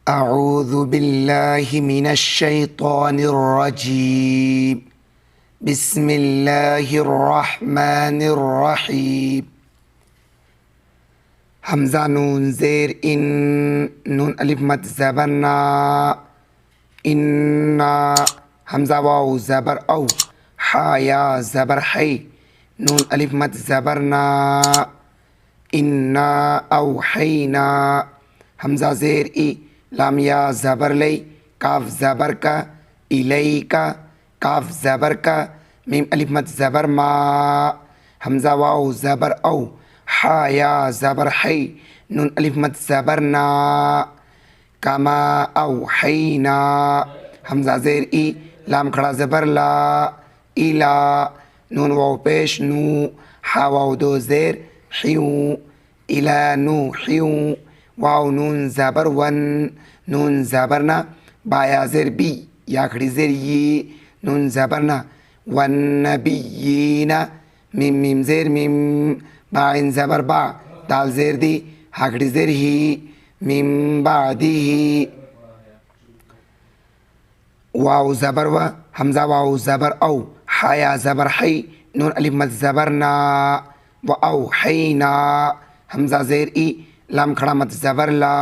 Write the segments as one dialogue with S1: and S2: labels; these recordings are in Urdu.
S1: أعوذ بالله من الشيطان الرجيم بسم الله الرحمن الرحيم همزة نون زير إن نون ألف مد زبر نا إنا همزة واو زبر أو حايا زبر حي نون ألف مد زبر نا إنا أوحينا همزة زير إي لام یا زبر لی کاف زبر کا الی کا کاف زبر کا میم الف مد زبر ما حمزہ واو زبر او حا یا زبر حی نون الف مد زبر نا کما اوحینا حمزہ زیر ای لام کھڑا زبر لا الا نون واو پیش نو حا واو دو زیر حیو الا نو حیو واو نون زبر ون نون زبرنا بایا زر بی یا کھڑی زر یی نون زبرنا ون نبیینا میم میم زر میم باین زبر با دال زر دی ہکڑی زر ہی میم بعدی ہی واو زبر و حمزہ واو زبر او حیا زبر حی نون الف مد زبرنا و اوحینا حمزہ زیر ای لام کھڑا مد زبر لا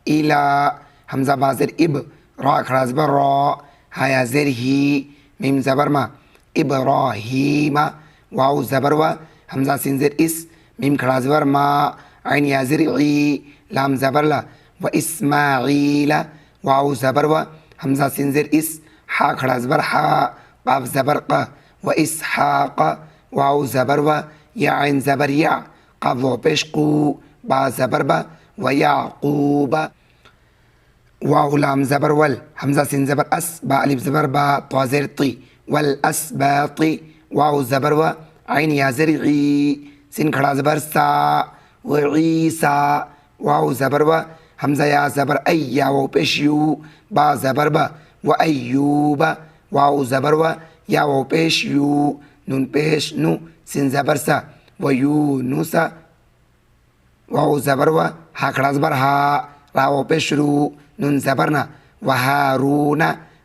S1: ایلا حمزہ بازر اب را کھڑا زبر را حیا زر ہی میم زبر ما ابراہیم واو زبر و حمزہ سین زر اس میم کھڑا زبر ما عین یا زر عی لام زبر لا و اسماعیل واو زبر و حمزہ سین زر اس حا کھڑا زبر حا قاف زبر ق و اسحاق واو زبر و یا عین زبر یا قاف و پیش قو با زبر با و یعقوب واو لام زبر ول حمزہ سین زبر اس با الف زبر با طا زر طی والاسباط واو زبر و عین یا زر عی سین کھڑا زبر سا و عیسا واو زبر و حمزہ یا زبر ای یا واو پیش یو با زبر با و ایوب واو زبر و یا واو پیش یو نون پیش نو سین زبر سا و یونس واو زبر و ہا کھڑا زبر ہا راو پیش رو نون زبرنا و هارون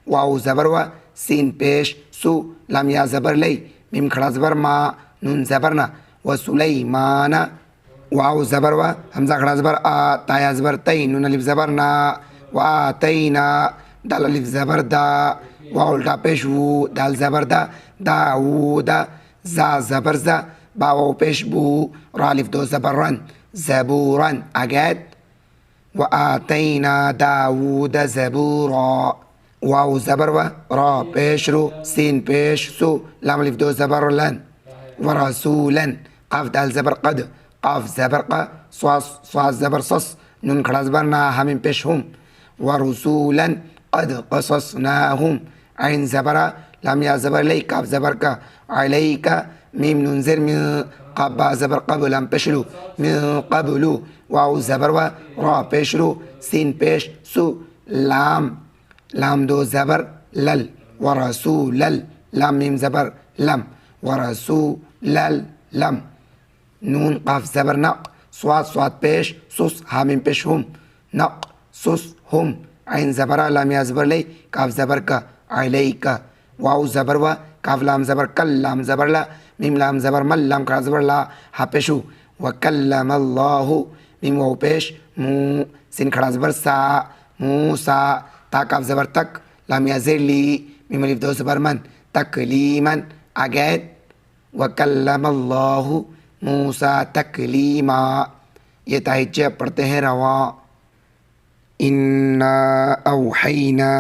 S1: واو زبر و سین پیش سو لام یا زبر لی میم کھڑا زبر ما نون زبرنا و سلیمان واو زبر و حمزہ کھڑا زبر آ تا یا زبر تی نون الف زبرنا و آتینا دال الف زبر دا واو الٹا پیش وو دال زبر دا داود زا زبر زا با واو پیش بو را الف دو زبر رن زبورا اگد و آتینا داود زبورا واو زبر و را پیش رو سین پیش سو لام الف دو زبر لن و رسولا قاف دال زبر قد قاف زبر ق صاد زبر صص نون کھڑا زبر نا همین پیش هم و رسولا قد قصصناهم عین زبر لام یا زبر لی کاف زبر کا علیکا میم نون زر من قاف با زبر قبل لام پیشلو من قبلو واو زبر و را پیشرو سین پیش سو لام دو زبر لل و رسول لام میم زبر لم و رسول لم نون قاف زبر نق صاد پیش سوس حامیم پیش هم نق سوس هم عین زبر لام یا زبر لی کاف زبر کا علیکا واو زبر و کاف لام زبر کل لام زبر لا میم لام زبر مل لام کھڑا زبر لا ہا پیشو وکلم اللہ میم واو پیش مو سین کھڑا زبر سا موسا تا کاف زبر تک لام یا زیر لی میم الف دو زبر من تکلیمن اگید وکلم اللہ موسا تکلیما یہ تہجہ پڑھتے ہیں رواں إنا أوحينا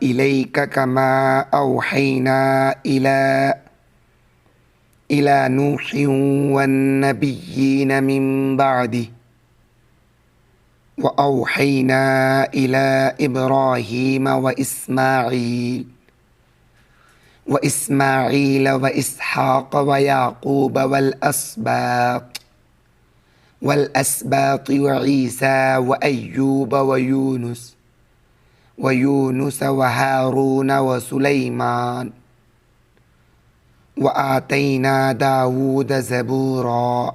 S1: إليك كما أوحينا إلى نوح والنبيين من بعده وأوحينا إلى إبراهيم وإسماعيل وإسحاق ويعقوب والأسباط وعيسى وأيوب ويونس وهارون وسليمان وآتينا داود زبورا